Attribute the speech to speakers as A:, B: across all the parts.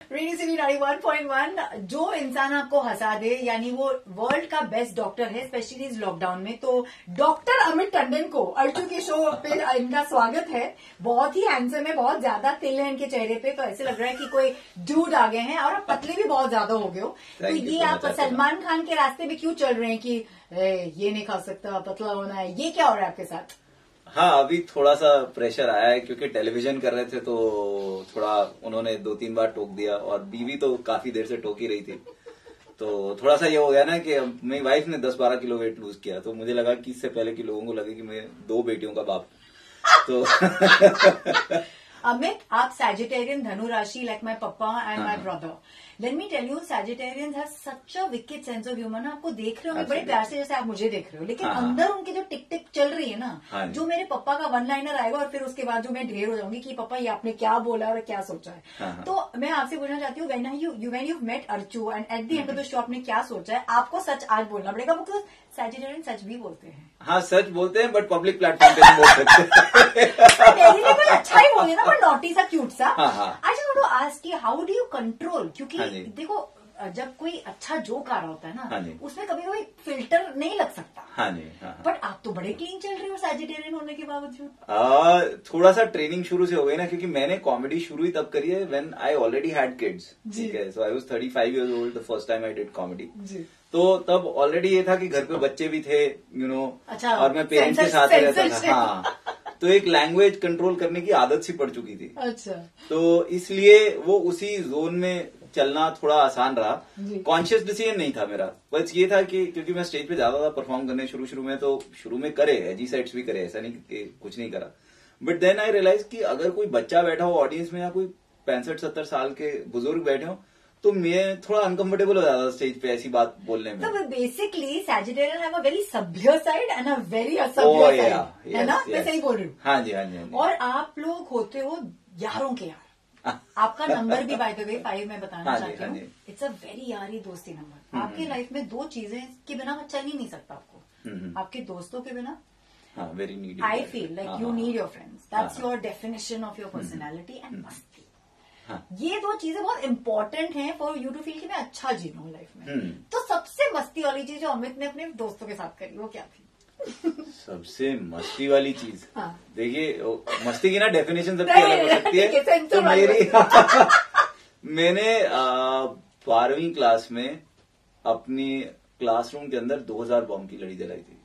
A: Radio city 91.1 जो इंसान आपको हंसा दे यानी वो वर्ल्ड का बेस्ट डॉक्टर है, स्पेशली इस लॉकडाउन में। तो डॉक्टर अमित टंडन को अर्चू के शो पे इनका स्वागत है। बहुत ही हैंडसम है, बहुत ज्यादा तिल है इनके चेहरे पे, तो ऐसे लग रहा है कि कोई डूड आ गए हैं। और आप पतले भी बहुत ज्यादा हो गए हो। तो ये आप सलमान खान के रास्ते में क्यों चल रहे हैं कि ये नहीं खा सकता, पतला होना है, ये क्या हो रहा है आपके साथ?
B: हाँ, अभी थोड़ा सा प्रेशर आया है क्योंकि टेलीविजन कर रहे थे तो थोड़ा उन्होंने 2-3 बार टोक दिया और बीवी तो काफी देर से टोक ही रही थी। तो थोड़ा सा ये हो गया ना कि मेरी वाइफ ने 10-12 किलो वेट लूज किया, तो मुझे लगा कि इससे पहले कि लोगों को लगे कि मैं 2 बेटियों का बाप तो
A: अमित, आप सैजिटेरियन, धनु राशि, like my papa and my brother. Let me tell you, Sagittarians have such a wicked sense of humour ना। आपको देख रहे हो बड़े प्यार से, जैसे आप मुझे देख रहे हो, लेकिन अंदर उनके जो टिक टिक चल रही है ना, जो मेरे पापा का वन लाइनर आएगा और फिर उसके बाद जो मैं ढेर हो जाऊंगी कि पापा ये आपने क्या बोला और क्या सोचा है। तो मैं आपसे पूछना चाहती हूँ, when you met Archu and at the end of the show आपने क्या सोचा है? आपको सच आज बोलना पड़ेगा, बिकॉज सैजिटेरियन सच भी बोलते हैं।
B: हाँ, सच बोलते हैं, बट पब्लिक प्लेटफॉर्म पे नहीं बोल सकते।
A: डेली में कोई अच्छा ही बोले ना, पर नॉटी सा, क्यूट सा। I just want to ask you, how do you control? क्योंकि देखो, जब कोई अच्छा जोक आ रहा होता है ना, उसमें कभी कभी फिल्टर नहीं लग सकता। बट आप तो बड़े क्लीन चल रहे हो सैजिटेरियन होने के बावजूद। थोड़ा सा ट्रेनिंग शुरू से हो गई ना, क्योंकि मैंने कॉमेडी शुरू ही तब करी है when I already had kids. ठीक है, so I was 35 years old the first time I did comedy. तो तब ऑलरेडी ये था कि घर पे बच्चे भी थे, अच्छा,
B: और मैं पेरेंट्स के साथ रहता था। हाँ, तो एक लैंग्वेज कंट्रोल करने की आदत सी पड़ चुकी थी।
A: अच्छा,
B: तो इसलिए वो उसी जोन में चलना थोड़ा आसान रहा। कॉन्शियस डिसीजन नहीं था मेरा, बस ये था कि क्योंकि मैं स्टेज पे ज्यादा था परफॉर्म करने शुरू में, तो शुरू में करे एजी सेट्स भी करे, ऐसा नहीं कि कुछ नहीं करा। बट देन आई रियलाइज कि अगर कोई बच्चा बैठा हो ऑडियंस में या कोई 65-70 साल के बुजुर्ग बैठे हो, तो मैं थोड़ा अनकंफर्टेबल हो जाता स्टेज पे ऐसी बात बोलने में।
A: तो basically Sagittarian have a very सभ्य साइड एंड अ वेरी असभ्य साइड, है ना? मैं सही बोल रही हूँ?
B: हाँ जी।
A: और आप लोग होते हो यारों के यार। आपका नंबर भी बाय द वे 5 में बताना चाहती हूँ। इट्स अ वेरी यारी दोस्ती नंबर। आपकी लाइफ में 2 चीजें के बिना चल ही नहीं सकता आपको, आपके दोस्तों के बिना।
B: Very needy.
A: I feel like you need your friends, that's your definition of your personality, and मस्ती। ये 2 चीजें बहुत इंपॉर्टेंट हैं फॉर यू टू फील कि मैं अच्छा जी रहा हूँ लाइफ में। तो सबसे मस्ती वाली चीज जो अमित ने अपने दोस्तों के साथ करी, वो क्या थी?
B: सबसे मस्ती वाली चीज, देखिए मस्ती की ना डेफिनेशन सबकी अलग हो सकती है। तो मेरी मैंने 12वीं क्लास में अपनी क्लासरूम के अंदर 2000 बम की लड़ी जलाई थी,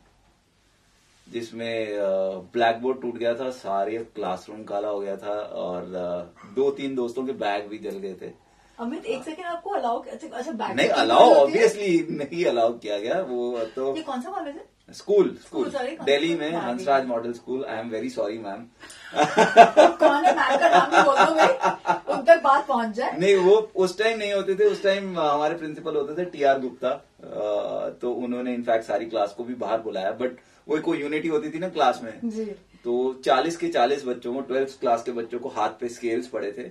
B: जिसमें ब्लैक बोर्ड टूट गया था, सारे क्लासरूम काला हो गया था, और 2-3 दोस्तों के बैग भी जल गए थे।
A: अमित, एक सेकंड, आपको अलाउ? अच्छा, बैग
B: नहीं अलाउ, ऑब्वियसली नहीं अलाउ किया गया वो। तो
A: ये कौन सा कॉलेज है?
B: स्कूल दिल्ली में, Hansraj model school. I am very sorry ma'am.
A: कौन है मैम का नाम भी बोल दो भाई, उन तक बात पहुंच जाए।
B: नहीं, वो उस टाइम नहीं होते थे, उस टाइम हमारे प्रिंसिपल होते थे TR गुप्ता। तो उन्होंने इनफैक्ट सारी क्लास को भी बाहर बुलाया, बट वो कोई यूनिटी होती थी ना क्लास में जी। तो 40 के 40 बच्चों को, 12th क्लास के बच्चों को हाथ पे स्केल्स पड़े थे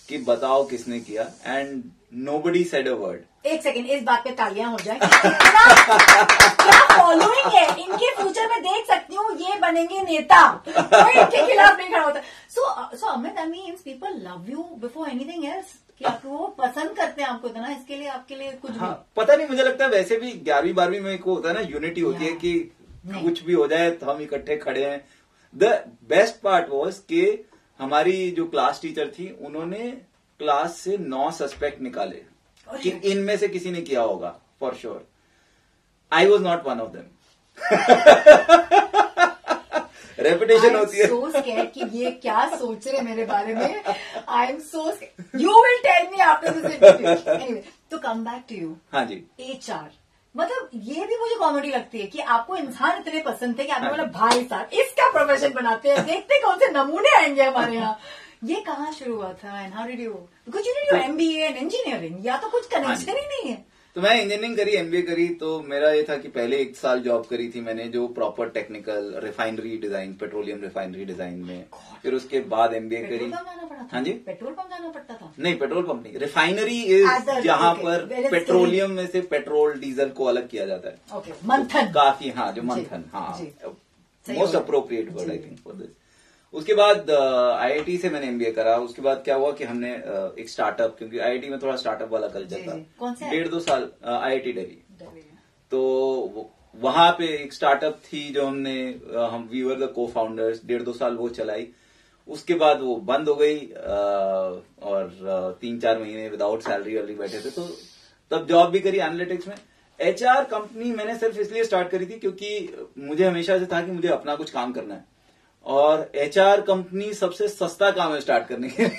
B: कि बताओ किसने किया, and nobody said a word.
A: एक सेकंड, इस बात पे तालियां हो जाए। क्या फॉलोइंग है इनके, फ्यूचर में देख सकती हूँ ये बनेंगे नेता, कोई इनके खिलाफ नहीं खड़ा होता। So Amit, I mean people love you before anything else, कि आपको वो पसंद करते हैं आपको इतना, इसके लिए आपके लिए कुछ भी
B: पता नहीं। मुझे लगता है वैसे भी 11वीं-12वीं में को होता है ना, यूनिटी होती है कि कुछ भी हो जाए तो हम इकट्ठे खड़े हैं। द बेस्ट पार्ट वॉज कि हमारी जो क्लास टीचर थी, उन्होंने क्लास से 9 सस्पेक्ट निकाले कि इनमें से किसी ने किया होगा for sure. I was not one of them. Reputation होती है।
A: सो स्कैर्ड कि ये क्या सोच रहे मेरे बारे में। I am so scared, you will tell me after this interview. Anyway, तो कम बैक टू यू।
B: हाँ जी।
A: HR, मतलब ये भी मुझे कॉमेडी लगती है कि आपको इंसान इतने पसंद थे कि आपने बोला भाई साहब इसका प्रोफेशन बनाते हैं, देखते कौन से नमूने आएंगे हमारे यहाँ। ये कहाँ शुरू हुआ था, and how did you, because you did your MBA and engineering, या तो कुछ कनेक्शन ही नहीं है?
B: तो मैं इंजीनियरिंग करी, MBA करी, तो मेरा ये था कि पहले 1 साल जॉब करी थी मैंने, जो proper technical refinery design, petroleum refinery design में। फिर उसके बाद MBA करी। हाँ जी,
A: पेट्रोल पंप जाना पड़ता था?
B: नहीं, पेट्रोल पंप नहीं, रिफाइनरी इज जहाँ पर पेट्रोलियम में से पेट्रोल डीजल को अलग किया जाता है।
A: मंथन,
B: काफी, हाँ, जो मंथन, हाँ, most appropriate word I think for this. उसके बाद IIT से मैंने MBA करा। उसके बाद क्या हुआ कि हमने एक स्टार्टअप, क्योंकि IIT में थोड़ा स्टार्टअप वाला कल्चर था।
A: कौन सा?
B: 1.5-2 साल IIT दिल्ली। तो वहां पे एक स्टार्टअप थी जो हम वी वर द को-फाउंडर्स, 1.5-2 साल वो चलाई। उसके बाद वो बंद हो गई और 3-4 महीने विदाउट सैलरी वाली बैठे थे। तो तब जॉब भी करी एनालिटिक्स में। HR कंपनी मैंने सिर्फ इसलिए स्टार्ट करी थी क्योंकि मुझे हमेशा से था कि मुझे अपना कुछ काम करना है, और HR कंपनी सबसे सस्ता काम है स्टार्ट करने के लिए।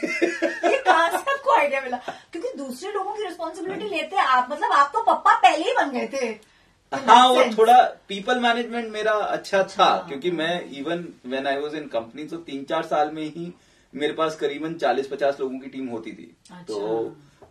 A: ये कहां से आपको आइडिया मिला? क्योंकि दूसरे लोगों की रिस्पॉन्सिबिलिटी लेते हैं आप, मतलब आप तो पप्पा पहले ही बन गए थे।
B: हाँ, वो थोड़ा पीपल मैनेजमेंट मेरा अच्छा था, क्योंकि मैं even when I was in company तो 3-4 साल में ही मेरे पास करीबन 40-50 लोगों की टीम होती थी। तो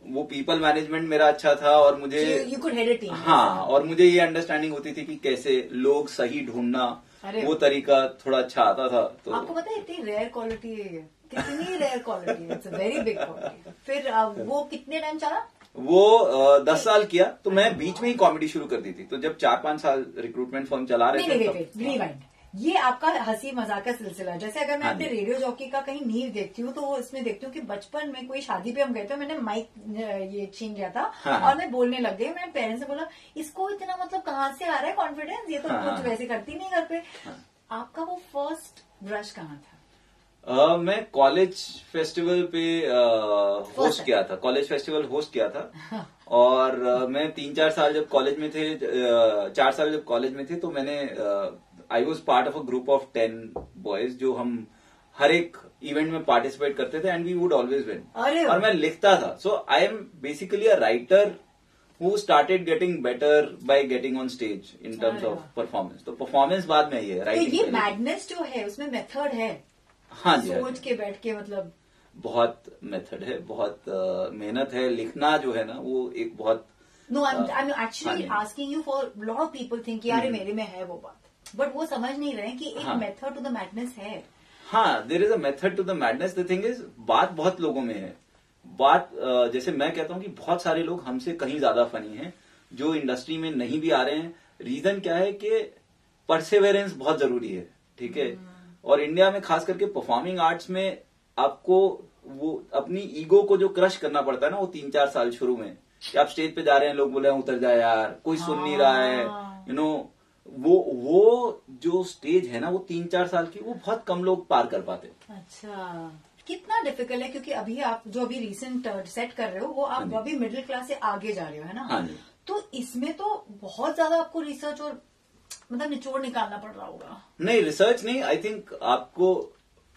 B: वो पीपल मैनेजमेंट मेरा अच्छा था, और मुझे
A: you could head a team.
B: हाँ, और मुझे ये अंडरस्टैंडिंग होती थी कि कैसे लोग सही ढूंढना, वो तरीका थोड़ा अच्छा आता था। तो
A: आपको पता है इतनी रेयर क्वालिटी है, कितनी रेयर क्वालिटी है, it's a very big quality. फिर वो कितने टाइम चला?
B: वो 10 साल किया। तो मैं बीच में ही कॉमेडी शुरू कर दी थी। तो जब 4-5 साल रिक्रूटमेंट फर्म चला रहे थे।
A: ये आपका हंसी मजाक का सिलसिला। जैसे अगर मैं अपने रेडियो जॉकी का कहीं नींव देखती हूँ तो वो इसमें देखती हूँ कि बचपन में कोई शादी पे हम गए थे, मैंने माइक ये छीन लिया था और मैं बोलने लग गई। मैंने पेरेंट्स से बोला इसको इतना मतलब कहाँ से आ रहा है कॉन्फिडेंस, ये तो कुछ वैसे करती नहीं घर पे। आपका वो फर्स्ट ब्रश कहाँ था?
B: मैं कॉलेज फेस्टिवल पे होस्ट किया था, कॉलेज फेस्टिवल होस्ट किया था। और मैं 3-4 साल जब कॉलेज में थे, 4 साल जब कॉलेज में थे, तो मैंने I was part of a group of 10 boys, जो हम हर एक इवेंट में पार्टिसिपेट करते थे, and we would always win. और मैं लिखता था। So I am basically a writer who started getting better by getting on stage in terms of performance. तो परफॉर्मेंस बाद में ये राइटिंग।
A: तो ये मैडनेस जो है उसमें मेथड है।
B: हाँ जी,
A: सोच के बैठ के, मतलब
B: बहुत मेथड है, बहुत मेहनत है। लिखना जो है ना वो एक बहुत
A: no, I am actually asking you for lot of people think यार मेरे में है वो बात, बट वो समझ नहीं रहे कि एक मेथड टू द मैडनेस है।
B: हाँ, there is a method to the madness. The thing is, बात बहुत लोगों में है। बात जैसे मैं कहता हूँ कि बहुत सारे लोग हमसे कहीं ज्यादा फनी हैं जो इंडस्ट्री में नहीं भी आ रहे हैं। रीजन क्या है कि परसेवेरेंस बहुत जरूरी है, ठीक है। और इंडिया में खास करके परफॉर्मिंग आर्ट्स में आपको वो अपनी ईगो को जो क्रश करना पड़ता है ना, वो 3-4 साल शुरू में, कि आप स्टेज पे जा रहे हैं, लोग बोले उतर जाए यार, कोई सुन नहीं रहा है, यू नो, वो जो स्टेज है ना, वो 3-4 साल की, वो बहुत कम लोग पार कर पाते।
A: अच्छा, कितना डिफिकल्ट है, क्योंकि अभी आप जो अभी रिसेंट सेट कर रहे हो वो आप अभी मिडिल क्लास से आगे जा रहे हो, है ना?
B: हाँ,
A: तो इसमें तो बहुत ज्यादा आपको रिसर्च और मतलब निचोड़ निकालना पड़ रहा होगा।
B: नहीं, रिसर्च नहीं, आई थिंक आपको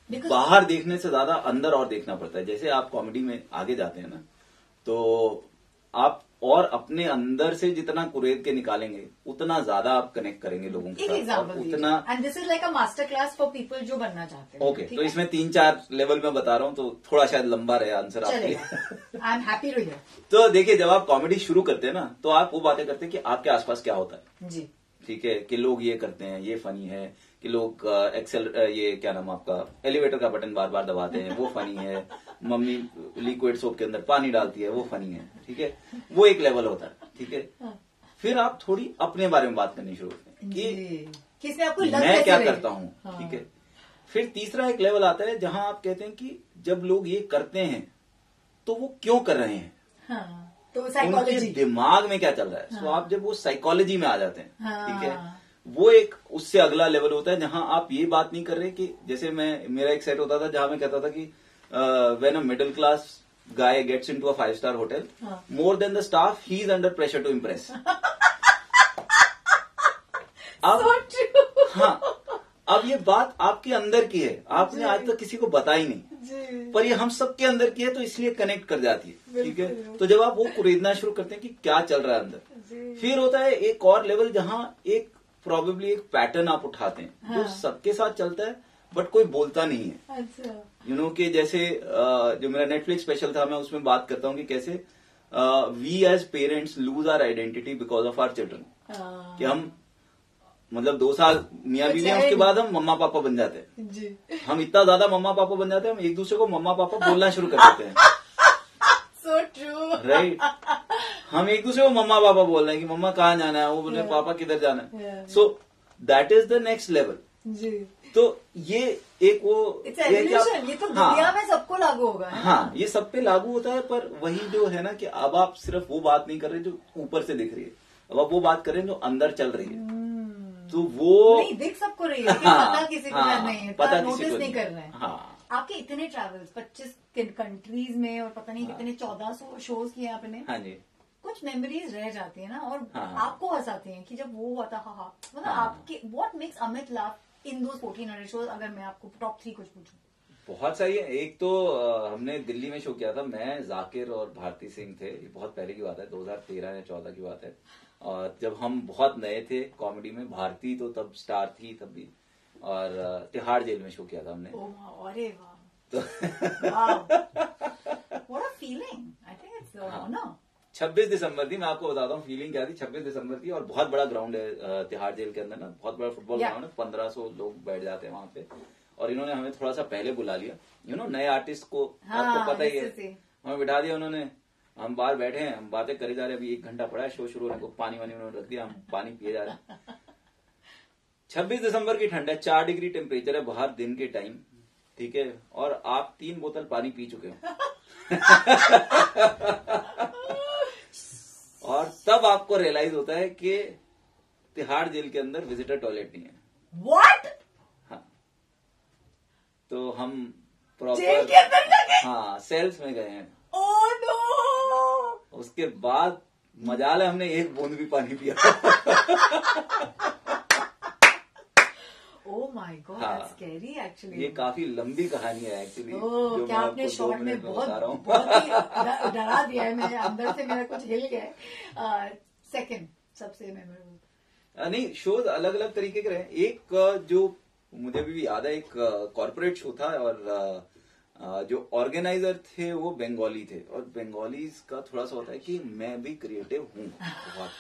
B: बाहर देखने से ज्यादा अंदर और देखना पड़ता है। जैसे आप कॉमेडी में आगे जाते हैं ना, तो आप और अपने अंदर से जितना कुरेद के निकालेंगे उतना ज्यादा आप कनेक्ट करेंगे लोगों के साथ, उतना।
A: And this is like a master class for people जो बनना चाहते हैं।
B: ओके, तो इसमें 3-4 लेवल में बता रहा हूँ, तो थोड़ा शायद लंबा रहे आंसर आपके लिए।
A: I am happy to hear.
B: तो देखिए, जब आप कॉमेडी शुरू करते हैं ना, तो आप वो बातें करते हैं कि आपके आसपास क्या होता है
A: जी,
B: ठीक है, कि लोग ये करते हैं, ये फनी है, कि लोग ये क्या नाम आपका एलिवेटर का बटन बार बार दबाते हैं, वो फनी है, मम्मी लिक्विड सोप के अंदर पानी डालती है, वो फनी है, ठीक है। वो एक लेवल होता है, ठीक है। फिर आप थोड़ी अपने बारे में बात करनी शुरू करते हैं कि
A: आपको
B: मैं क्या करता हूँ, ठीक है। फिर तीसरा एक लेवल आता है जहां आप कहते हैं कि जब लोग ये करते हैं तो वो क्यों कर रहे हैं,
A: तो
B: उनके दिमाग में क्या चल रहा है। तो आप जब वो साइकोलॉजी में आ जाते हैं, ठीक है, वो एक उससे अगला लेवल होता है जहां आप ये बात नहीं कर रहे कि जैसे मेरा एक सेट होता था जहां मैं कहता था कि when a middle class guy gets into a 5-star hotel, more than the staff, he is under pressure to impress. हाँ, अब ये बात आपके अंदर की है, आपने आज तक किसी को बताई नहीं, पर ये हम सबके अंदर की है, तो इसलिए कनेक्ट कर जाती है, ठीक है। तो जब आप वो कुरेदना शुरू करते हैं कि क्या चल रहा है अंदर, फिर होता है एक और लेवल जहां एक प्रोबेबली एक पैटर्न आप उठाते हैं जो सबके साथ चलता है बट कोई बोलता नहीं है।
A: अच्छा,
B: यू नो कि जैसे जो मेरा नेटफ्लिक्स स्पेशल था, मैं उसमें बात करता हूँ कि कैसे we as parents lose our identity because of our children. कि हम मतलब 2 साल मियाँ बीवी हैं, उसके बाद हम मम्मा पापा बन जाते हैं जी। हम इतना ज्यादा मम्मा पापा बन जाते हैं, हम एक दूसरे को मम्मा पापा बोलना शुरू कर देते हैं।
A: So true.
B: राइट, हम एक दूसरे को मम्मा पापा बोल रहे हैं कि मम्मा कहाँ जाना है, वो बोले पापा किधर जाना है। So that is the next level
A: जी।
B: तो ये एक वो
A: ये तो दुनिया में सबको लागू होगा।
B: हाँ, ये सब पे लागू होता है, पर वही जो है ना कि अब आप सिर्फ वो बात नहीं कर रहे जो ऊपर से दिख रही है, अब आप वो बात कर रहे हैं जो अंदर चल रही है। तो वो
A: नहीं दिख सबको रही है, पता किसी को नहीं है,
B: पता
A: नोटिस नहीं कर रहे हैं।
B: हाँ,
A: आपके इतने ट्रैवल्स 25 कंट्रीज में और पता नहीं कितने 1400 शोज किए आपने।
B: हाँ जी।
A: कुछ मेमोरीज रह जाती है ना, और आपको हंसाती हैं कि जब वो हुआ था। हाँ, मतलब आपके what makes Amit laugh in those 1400 shows? अगर मैं आपको टॉप 3 कुछ पूछूं।
B: बहुत सारी है। एक तो हमने दिल्ली में शो किया था, मैं, जाकिर और भारती सिंह थे। ये बहुत पहले की बात है, 2013 या 14 की बात है। और जब हम बहुत नए थे कॉमेडी में, भारती तो तब स्टार थी तब भी, और तिहाड़ जेल में शो किया था हमने।
A: अरे वाह,
B: तो
A: what a feeling. I think it's honour.
B: 26 दिसंबर थी, मैं आपको बताता हूँ फीलिंग क्या थी। 26 दिसंबर थी और बहुत बड़ा ग्राउंड है तिहाड़ जेल के अंदर ना, बहुत बड़ा फुटबॉल ग्राउंड है, 1500 लोग बैठ जाते हैं वहां पे। और इन्होंने हमें थोड़ा सा पहले बुला लिया, नए आर्टिस्ट को, आपको पता ही है, हमें बिठा दिया उन्होंने। हम बाहर बैठे हैं, हम बातें करे जा रहे हैं, अभी 1 घंटा पड़ा है शो शुरू होने को, पानी वानी उन्होंने रख दिया, हम पानी पिए जा रहे हैं। 26 दिसंबर की ठंड है, 4 डिग्री टेम्परेचर है बाहर दिन के टाइम, ठीक है, और आप 3 बोतल पानी पी चुके हो। और तब आपको रियलाइज होता है कि तिहाड़ जेल के अंदर विजिटर टॉयलेट नहीं है।
A: व्हाट?
B: हाँ, तो हम प्रॉपर
A: जेल के अंदर गए?
B: हाँ, सेल्स में गए हैं।
A: Oh no!
B: उसके बाद मजाल है हमने 1 बूंद भी पानी पिया।
A: Oh my God, that's scary actually.
B: ये काफी लंबी कहानी है एक्चुअली।
A: क्या आपने शॉर्ट में बहुत ही डरा दिया है, मेरे अंदर से मेरा कुछ हिल गया। सेकंड सबसे मेमोरेबल।
B: नहीं, शोज अलग अलग तरीके के रहे। एक जो मुझे भी याद है, एक कॉर्पोरेट शो था, और जो ऑर्गेनाइजर थे वो बंगाली थे, और बंगालीज का थोड़ा सा होता है कि मैं भी क्रिएटिव हूँ बहुत,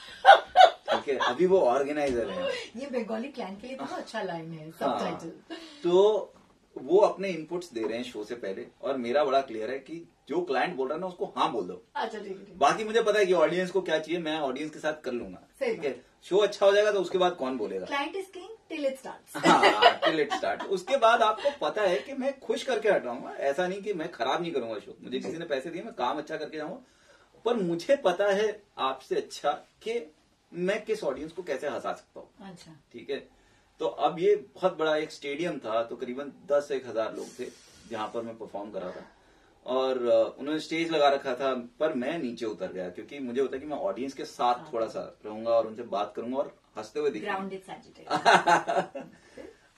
B: ठीक है, अभी वो ऑर्गेनाइजर है।
A: ये बंगाली क्लाइंट के लिए बहुत अच्छा लाइन है, सबटाइटल।
B: तो वो अपने इनपुट्स दे रहे हैं शो से पहले, और मेरा बड़ा क्लियर है कि जो क्लाइंट बोल रहा है ना उसको हाँ बोल दो।
A: अच्छा, ठीक है।
B: बाकी मुझे पता है कि ऑडियंस को क्या चाहिए, मैं ऑडियंस के साथ कर लूंगा, ठीक है। शो अच्छा हो जाएगा तो उसके बाद कौन बोलेगा,
A: client is king till it starts.
B: हाँ, टिल इट स्टार्ट। उसके बाद आपको पता है कि मैं खुश करके हटाऊंगा, ऐसा नहीं कि मैं खराब नहीं करूंगा शो। मुझे किसी ने पैसे दिए, मैं काम अच्छा करके जाऊंगा, पर मुझे पता है आपसे अच्छा कि मैं किस ऑडियंस को कैसे हंसा सकता हूँ।
A: अच्छा,
B: ठीक है। तो अब ये बहुत बड़ा एक स्टेडियम था, तो करीबन 10-1,000 लोग थे जहां पर मैं परफॉर्म कर रहा था, और उन्होंने स्टेज लगा रखा था, पर मैं नीचे उतर गया क्योंकि मुझे होता है कि मैं ऑडियंस के साथ थोड़ा सा रहूंगा और उनसे बात करूंगा और हंसते हुए दिखूंगा।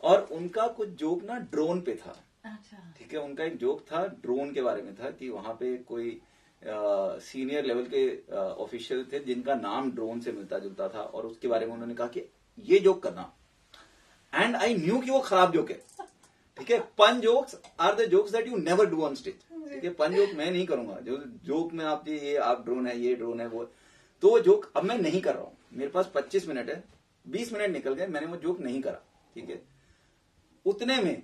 B: और उनका कुछ जोक ना ड्रोन पे था।
A: अच्छा,
B: ठीक है, उनका एक जोक था ड्रोन के बारे में था कि वहां पे कोई सीनियर लेवल के ऑफिशियल थे जिनका नाम ड्रोन से मिलता जुलता था, और उसके बारे में उन्होंने कहा कि ये जोक करना, एंड आई न्यू कि वो खराब जोक है। ठीक है, पन jokes are the jokes that you never do on stage. ठीक है, पन जोक मैं नहीं करूंगा, जो जोक में आप ये आप ड्रोन है, ये ड्रोन है, वो तो वो जोक अब मैं नहीं कर रहा हूं। मेरे पास 25 मिनट है, 20 मिनट निकल गए, मैंने वो जोक नहीं करा। ठीक है, उतने में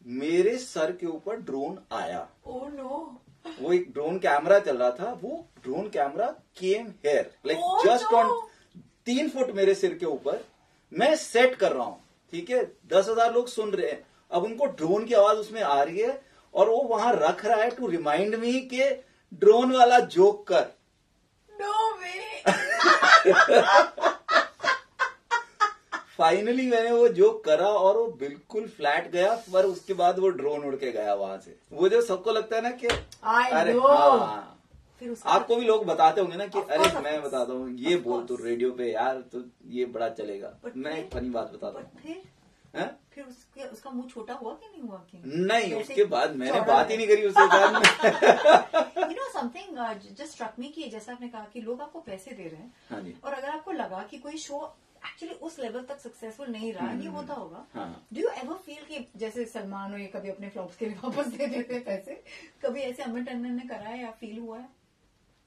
B: मेरे सर के ऊपर ड्रोन आया।
A: Oh no!
B: वो एक ड्रोन कैमरा चल रहा था, वो drone camera came here like just on 3 foot मेरे सिर के ऊपर। मैं सेट कर रहा हूं, ठीक है, 10,000 लोग सुन रहे हैं, अब उनको ड्रोन की आवाज उसमें आ रही है, और वो वहां रख रहा है टू रिमाइंड मी के ड्रोन वाला जोक कर।
A: नो वे!
B: फाइनली मैंने वो जोक करा और वो बिल्कुल फ्लैट गया, पर उसके बाद वो ड्रोन उड़ के गया वहां से। वो जो सबको लगता है ना कि अरे हाँ, फिर आपको भी लोग बताते होंगे ना कि अरे मैं बताता हूँ, ये बोल तो रेडियो पे यार, तो ये बड़ा चलेगा। मैं एक फनी बात बताता हूँ।
A: फिर उसका मुंह छोटा हुआ कि नहीं हुआ?
B: नहीं, उसके बाद मैंने बात ही नहीं करी उसके साथ।
A: You know something just struck me कि जैसा आपने कहा कि लोग आपको पैसे दे रहे हैं,
B: हाँ जी,
A: और अगर आपको लगा कि कोई शो एक्चुअली उस लेवल तक सक्सेसफुल नहीं रहा, ये होता होगा। डू यू एवर फील कि जैसे सलमान हो, ये कभी अपने फ्लॉप्स के लिए वापस दे देते पैसे, कभी ऐसे अमित टंडन ने करा है या फील हुआ है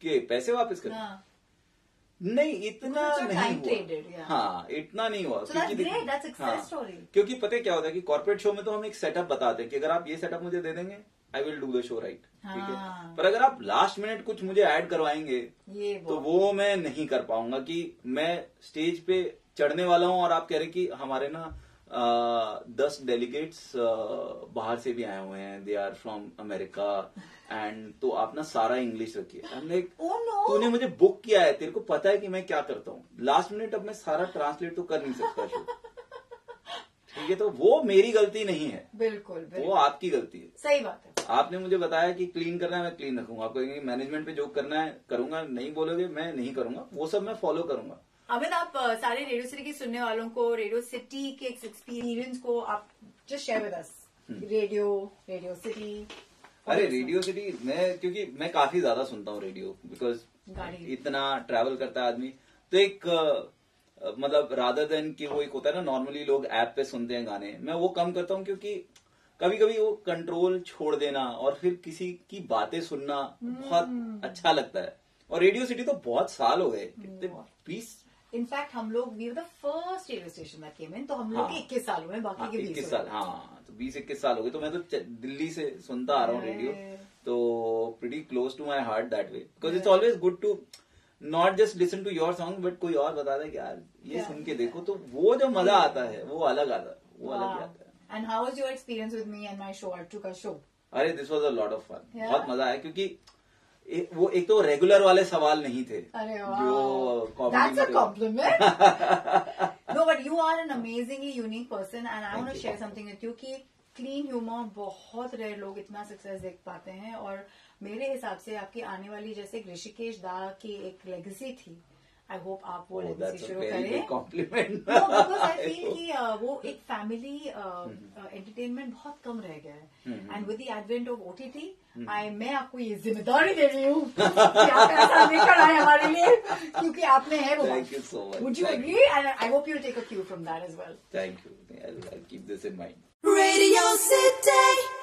B: कि पैसे वापस कर? नहीं, इतना नहीं हुआ। हाँ, इतना नहीं हुआ। क्योंकि पता है क्या होता है कि कॉर्पोरेट शो में तो हम एक सेटअप बताते हैं कि अगर आप ये सेटअप मुझे दे देंगे, I will do the show right. ठीक है, पर अगर आप लास्ट मिनट कुछ मुझे ऐड करवाएंगे तो वो मैं नहीं कर पाऊंगा। कि मैं स्टेज पे चढ़ने वाला हूँ और आप कह रहे कि हमारे ना 10 डेलीगेट्स बाहर से भी आए हुए हैं, they are from America and तो आप ना सारा इंग्लिश रखिए। तूने मुझे बुक किया है, तेरे को पता है कि मैं क्या करता हूँ, लास्ट मिनट अब मैं सारा ट्रांसलेट तो कर नहीं सकता शो। ठीक है, तो वो मेरी गलती नहीं है,
A: बिल्कुल,
B: वो आपकी गलती है।
A: सही बात है।
B: आपने मुझे बताया कि क्लीन करना है, मैं क्लीन रखूंगा। आप कहेंगे मैनेजमेंट पे जो करना है करूंगा, नहीं बोलोगे मैं नहीं करूंगा, वो सब मैं फॉलो करूंगा।
A: अमित, आप सारे रेडियो सिटी के सुनने वालों को, रेडियो सिटी के एक्सपीरियंस को आप just share with us. Radio city.
B: अरे रेडियो सिटी क्योंकि मैं काफी ज्यादा सुनता हूँ रेडियो, बिकॉज इतना ट्रैवल करता है आदमी, तो एक मतलब रादर देन कि वो एक होता है ना नॉर्मली लोग ऐप पे सुनते हैं गाने, मैं वो कम करता हूँ, क्योंकि कभी कभी वो कंट्रोल छोड़ देना और फिर किसी की बातें सुनना बहुत अच्छा लगता है। और रेडियो सिटी तो बहुत साल हो गए, कितने 20।
A: इनफैक्ट हम लोग we were the first radio station that came in, तो हम लोग 21 साल हुए, बाकी के
B: 21 साल। हाँ, तो 20-21 साल हो गए। तो मैं तो दिल्ली से सुनता आ रहा हूँ रेडियो, तो pretty close to my heart that way, because it's always good to not just listen to your song, but कोई और बता दे कि यार ये सुन के देखो, तो वो जो मजा आता है वो अलग आता है, वो अलग आता है।
A: And how was your experience with me and my show, Archu का शो?
B: अरे this was a lot of fun, बहुत मजा आया, क्योंकि वो एक तो रेगुलर वाले सवाल नहीं थे।
A: अरे
B: जो
A: That's a compliment. No, but you are an amazingly unique person, and I want to share something with you कि क्लीन ह्यूमर बहुत रेयर लोग इतना सक्सेस देख पाते हैं, और मेरे हिसाब से आपकी आने वाली जैसे ऋषिकेश दा की एक लेगेसी थी, आई होप आप वो लेगेसी शुरू करें।
B: कॉम्प्लीमेंट।
A: बिकॉज आई फील कि वो एक फैमिली एंटरटेनमेंट बहुत कम रह गया है, and with the advent of OTT मैं आपको ये जिम्मेदारी दे रही हूँ कि आप ऐसा नहीं कराएं हमारे लिए, क्योंकि आपने है वो।
B: Thank you so much.
A: Would you agree? And I hope you'll take a cue from that as well.
B: Thank you. I'll keep this in mind.
C: Radio City.